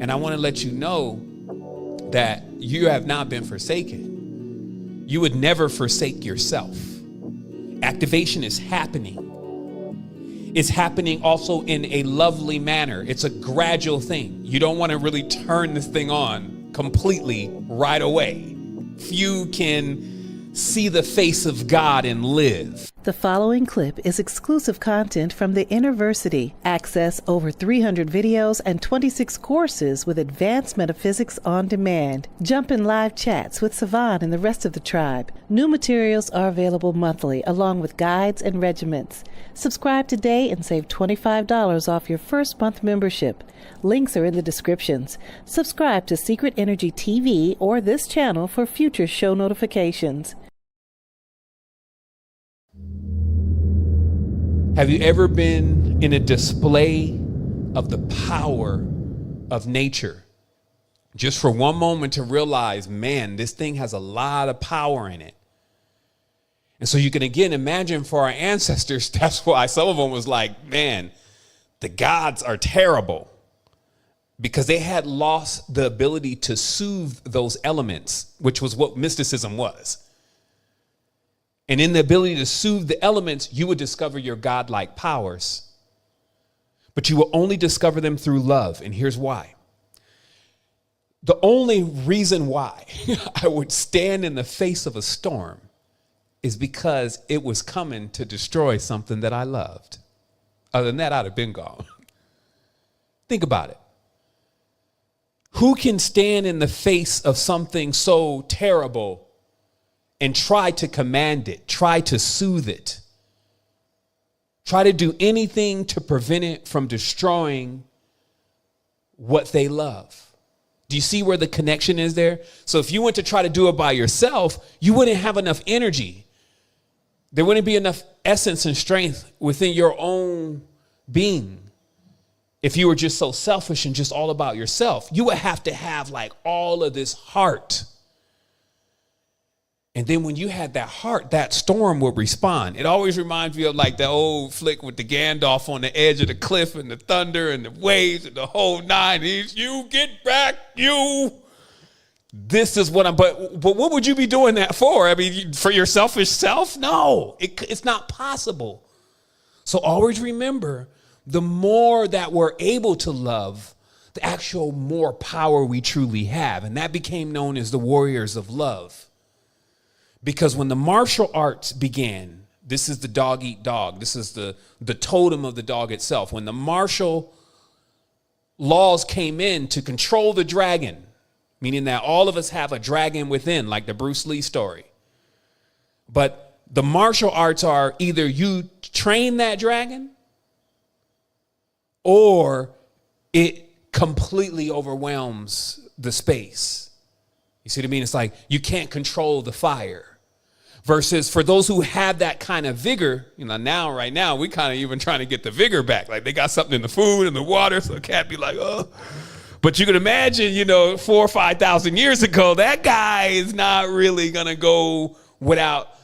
And I want to let you know that you have not been forsaken. You would never forsake yourself. Activation is happening. It's happening also in a lovely manner. It's a gradual thing. You don't want to really turn this thing on completely right away. Few can see the face of God and live. The following clip is exclusive content from the University. Access over 300 videos and 26 courses with advanced metaphysics on demand. Jump in live chats with Savan and the rest of the tribe. New materials are available monthly along with guides and regiments. Subscribe today and save $25 off your first month membership. Links are in the descriptions. Subscribe to Secret Energy TV or this channel for future show notifications. Have you ever been in a display of the power of nature? Just for one moment to realize, man, this thing has a lot of power in it. And so you can again imagine for our ancestors, that's why some of them was like, man, the gods are terrible, because they had lost the ability to soothe those elements, which was what mysticism was. And in the ability to soothe the elements, you would discover your godlike powers. But you will only discover them through love. And here's why. The only reason why I would stand in the face of a storm is because it was coming to destroy something that I loved. Other than that, I'd have been gone. Think about it. Who can stand in the face of something so terrible and try to command it, try to soothe it, try to do anything to prevent it from destroying what they love? Do you see where the connection is there? So if you went to try to do it by yourself, you wouldn't have enough energy. There wouldn't be enough essence and strength within your own being. If you were just so selfish and just all about yourself, you would have to have like all of this heart. And then when you had that heart, that storm would respond. It always reminds me of like the old flick with the Gandalf on the edge of the cliff and the thunder and the waves and the whole nine. He's, you get back, you. This is what but what would you be doing that for? I mean, for your selfish self? No, it's not possible. So always remember, the more that we're able to love, the actual more power we truly have. And that became known as the warriors of love. Because when the martial arts began, this is the dog eat dog. This is the totem of the dog itself. When the martial laws came in to control the dragon, meaning that all of us have a dragon within, like the Bruce Lee story. But the martial arts are either you train that dragon or it completely overwhelms the space. You see what I mean? It's like you can't control the fire. Versus for those who have that kind of vigor, right now, we kind of even trying to get the vigor back. Like they got something in the food and the water, so it can't be like, oh. But you can imagine, 4,000 or 5,000 years ago, that guy is not really going to go without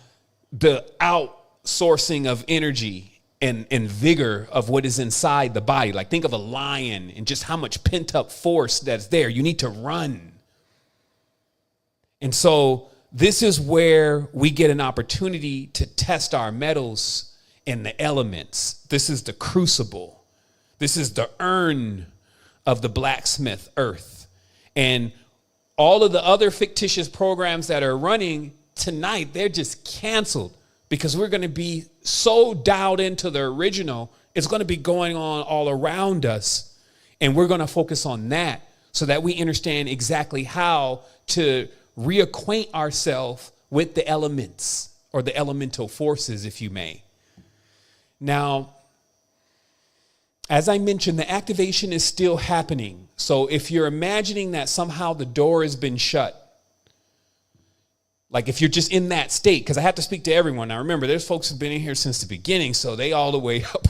the outsourcing of energy and vigor of what is inside the body. Like think of a lion and just how much pent up force that's there. You need to run. And so this is where we get an opportunity to test our metals in the elements. This is the crucible. This is the urn of the blacksmith earth. And all of the other fictitious programs that are running tonight, they're just canceled because we're going to be so dialed into the original. It's going to be going on all around us. And we're going to focus on that so that we understand exactly how to reacquaint ourselves with the elements or the elemental forces, if you may. Now, as I mentioned, the activation is still happening. So if you're imagining that somehow the door has been shut, like if you're just in that state, because I have to speak to everyone. Now remember, there's folks who've been in here since the beginning, so they all the way up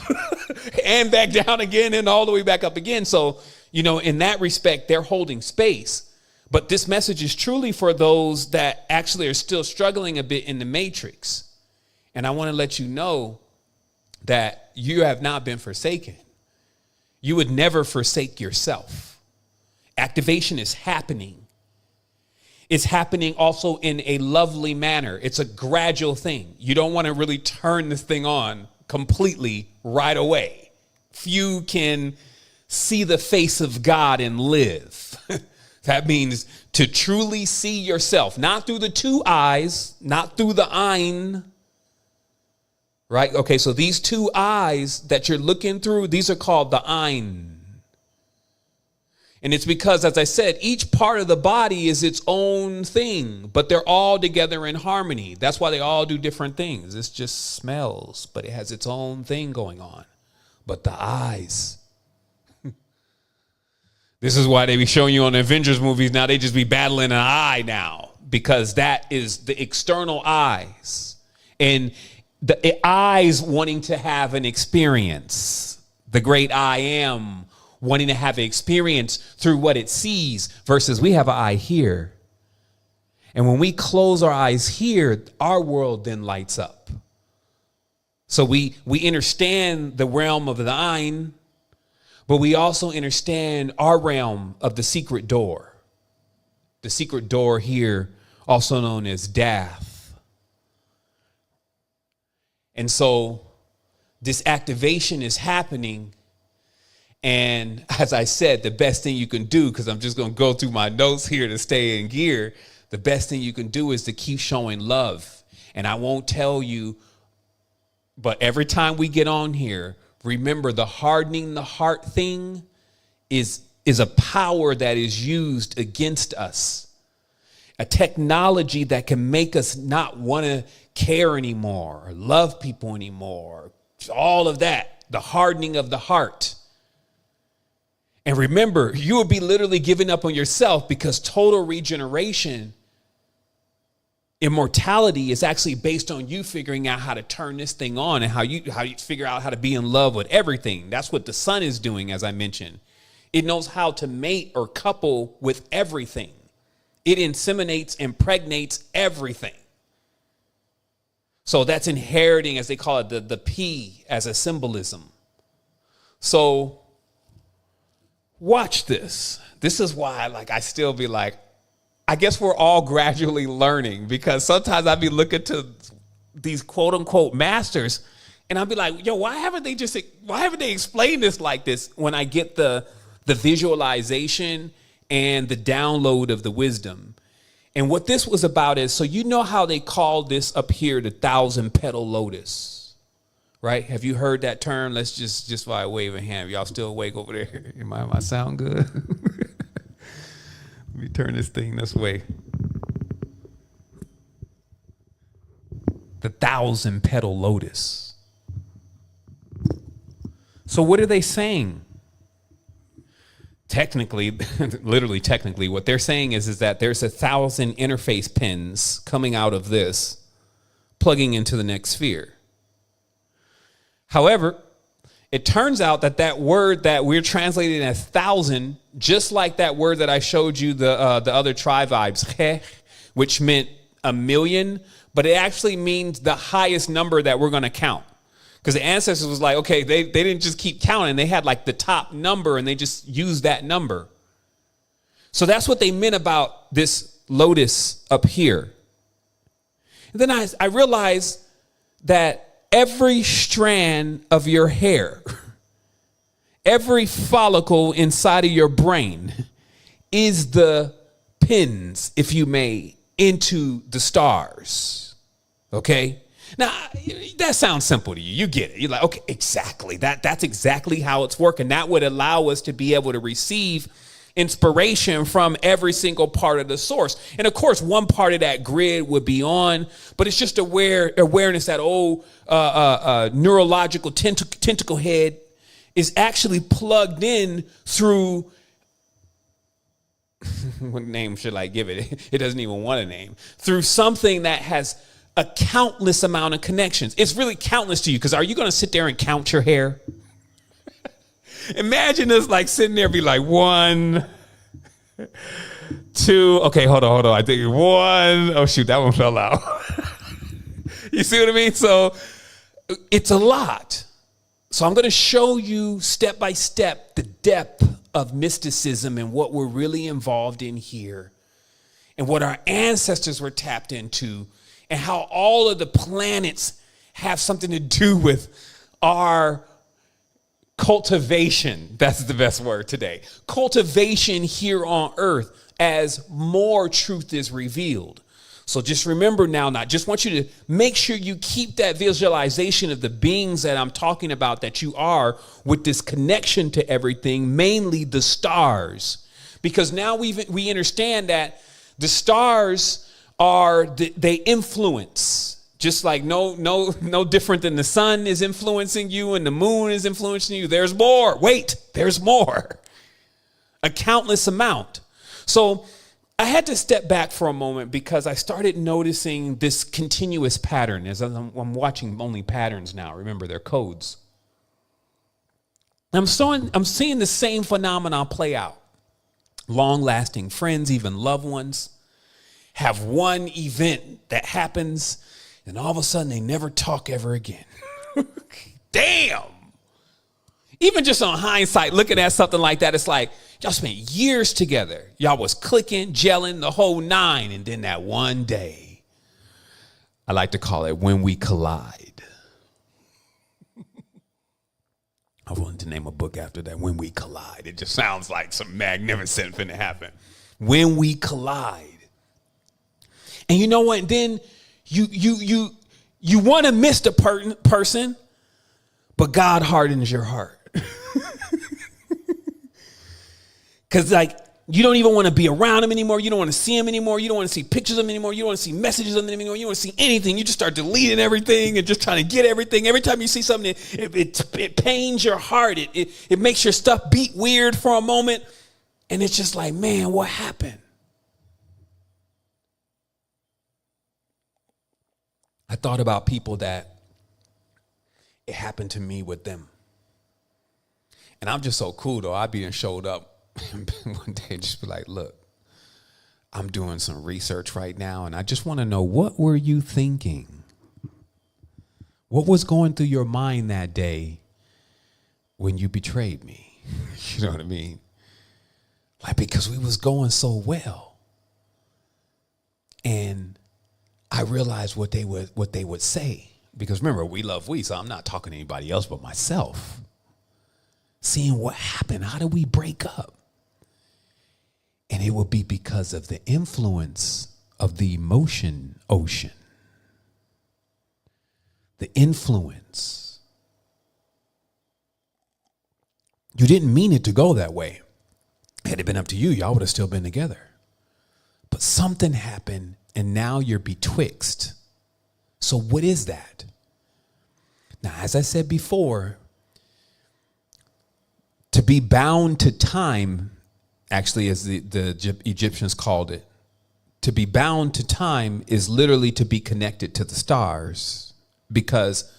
and back down again and all the way back up again. So, in that respect, they're holding space. But this message is truly for those that actually are still struggling a bit in the matrix. And I want to let you know that you have not been forsaken. You would never forsake yourself. activation is happening. It's happening also in a lovely manner. It's a gradual thing. You don't want to really turn this thing on completely right away. Few can see the face of God and live. That means to truly see yourself, not through the two eyes, not through the ein, right? Okay, so these two eyes that you're looking through, these are called the ein. And it's because, as I said, each part of the body is its own thing, but they're all together in harmony. That's why they all do different things. It's just smells, but it has its own thing going on. But the eyes, this is why they be showing you on the Avengers movies now. They just be battling an eye now, because that is the external eyes. And the eyes wanting to have an experience. The great I am wanting to have an experience through what it sees, versus we have an eye here. And when we close our eyes here, our world then lights up. So we understand the realm of the ein, but we also understand our realm of the secret door. The secret door here, also known as death. And so this activation is happening. And as I said, the best thing you can do, because I'm just going to go through my notes here to stay in gear, the best thing you can do is to keep showing love. And I won't tell you, but every time we get on here, remember the hardening the heart thing is a power that is used against us. A technology that can make us not want to care anymore or love people anymore. All of that, the hardening of the heart. And remember, you will be literally giving up on yourself, because total regeneration, immortality, is actually based on you figuring out how to turn this thing on, and how you figure out how to be in love with everything. That's what the sun is doing, as I mentioned. It knows how to mate or couple with everything. It inseminates, impregnates everything. So that's inheriting, as they call it, the P as a symbolism. So watch this. This is why, I still be like, I guess we're all gradually learning, because sometimes I'd be looking to these quote unquote masters and I'd be like, yo, why haven't they explained this like this, when I get the visualization and the download of the wisdom. And what this was about is, so you know how they call this up here the 1,000-petal lotus. Right? Have you heard that term? Let's just by wave a hand. Y'all still awake over there? Am I sound good? Let me turn this thing this way. The 1,000-petal lotus. So what are they saying? Technically, literally technically, what they're saying is that there's 1,000 interface pins coming out of this, plugging into the next sphere. However, it turns out that word that we're translating as 1,000, just like that word that I showed you, the other trivibes, which meant 1,000,000, but it actually means the highest number that we're going to count. Because the ancestors was like, okay, they didn't just keep counting. They had the top number, and they just used that number. So that's what they meant about this lotus up here. And then I realized that every strand of your hair, every follicle inside of your brain is the pins, if you may, into the stars. Okay? Now, that sounds simple to you. You get it. You're like, okay, exactly. That's exactly how it's working. That would allow us to be able to receive inspiration from every single part of the source. And of course, one part of that grid would be on, but it's just awareness that neurological tentacle head is actually plugged in through what name should I give it? It doesn't even want a name. Through something that has a countless amount of connections. It's really countless to you, because are you going to sit there and count your hair? Imagine us sitting there and be like 1, 2. Okay, hold on. I think 1. Oh shoot, that one fell out. You see what I mean? So it's a lot. So I'm going to show you step by step the depth of mysticism and what we're really involved in here and what our ancestors were tapped into and how all of the planets have something to do with our cultivation. That's the best word today. Cultivation here on earth as more truth is revealed. So just remember now, I just want you to make sure you keep that visualization of the beings that I'm talking about that you are with this connection to everything, mainly the stars. Because now we understand that the stars they influence, just like no different than the sun is influencing you and the moon is influencing you. There's more. Wait, there's more. A countless amount. So I had to step back for a moment because I started noticing this continuous pattern as I'm watching only patterns now. Remember, they're codes. I'm seeing the same phenomenon play out. Long-lasting friends, even loved ones, have one event that happens, and all of a sudden they never talk ever again. Damn. Even just on hindsight, looking at something like that, it's like, y'all spent years together. Y'all was clicking, gelling, the whole nine. And then that one day, I like to call it when we collide. I wanted to name a book after that, When We Collide. It just sounds like some magnificent thing to happen. When we collide. And you know what? And then you want to miss the person, but God hardens your heart. Because like you don't even want to be around him anymore. You don't want to see him anymore. You don't want to see pictures of him anymore. You don't want to see messages of him anymore. You don't want to see anything. You just start deleting everything and just trying to get everything. Every time you see something, it pains your heart. It makes your stuff beat weird for a moment. And it's just like, man, what happened? I thought about people that it happened to me with them. And I'm just so cool, though. I be showed up one day, just be like, look, I'm doing some research right now, and I just want to know, what were you thinking? What was going through your mind that day when you betrayed me? You know what I mean? Like, because we was going so well. And I realized what they would say. Because remember, we love we, so I'm not talking to anybody else but myself. Seeing what happened. How did we break up? And it would be because of the influence of the emotion ocean. The influence. You didn't mean it to go that way. Had it been up to you, y'all would have still been together. But something happened, and now you're betwixt. So what is that? Now, as I said before, to be bound to time, actually, as the Egyptians called it, to be bound to time is literally to be connected to the stars. Because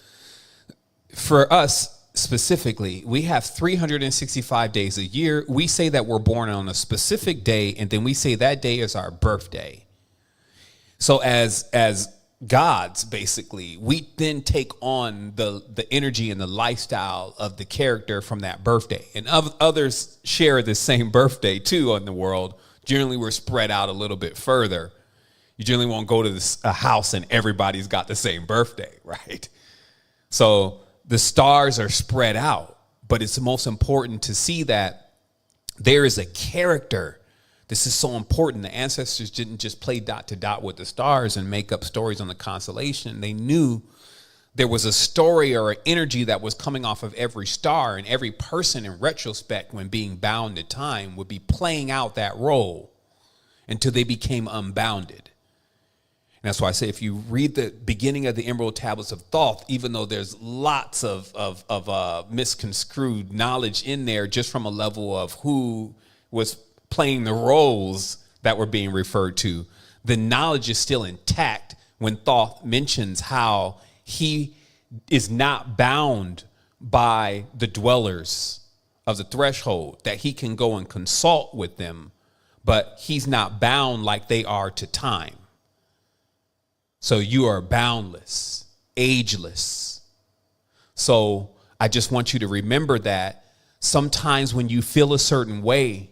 for us specifically, we have 365 days a year. We say that we're born on a specific day, and then we say that day is our birthday. So as gods, basically, we then take on the energy and the lifestyle of the character from that birthday. And others share the same birthday too in the world. Generally, we're spread out a little bit further. You generally won't go to a house and everybody's got the same birthday, right? So the stars are spread out, but it's most important to see that there is a character. This is so important. The ancestors didn't just play dot to dot with the stars and make up stories on the constellation. They knew there was a story or an energy that was coming off of every star, and every person in retrospect, when being bound to time, would be playing out that role until they became unbounded. And that's why I say, if you read the beginning of the Emerald Tablets of Thoth, even though there's lots of misconstrued knowledge in there, just from a level of who was playing the roles that were being referred to, the knowledge is still intact when Thoth mentions how he is not bound by the dwellers of the threshold, that he can go and consult with them, but he's not bound like they are to time. So you are boundless, ageless. So I just want you to remember that sometimes when you feel a certain way,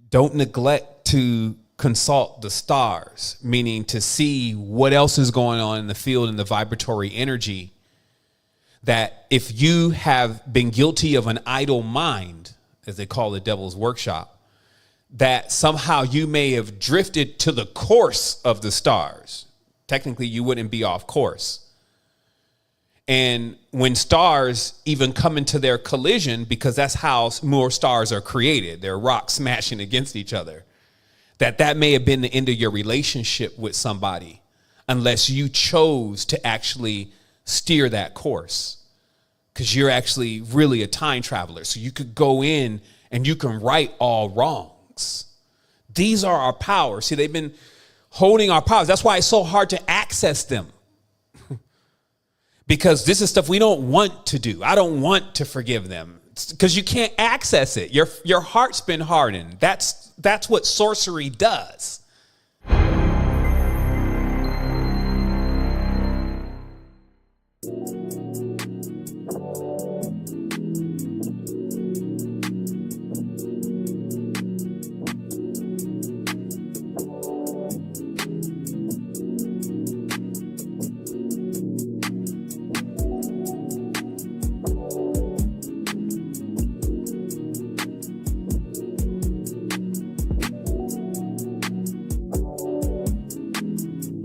don't neglect to consult the stars, meaning to see what else is going on in the field and the vibratory energy. That if you have been guilty of an idle mind, as they call the devil's workshop, that somehow you may have drifted to the course of the stars. Technically, you wouldn't be off course. And when stars even come into their collision, because that's how more stars are created, they're rocks smashing against each other, that may have been the end of your relationship with somebody, unless you chose to actually steer that course, because you're actually really a time traveler. So you could go in and you can right all wrongs. These are our powers. See, they've been holding our powers. That's why it's so hard to access them. Because this is stuff we don't want to do. I don't want to forgive them because you can't access it. Your heart's been hardened. That's what sorcery does.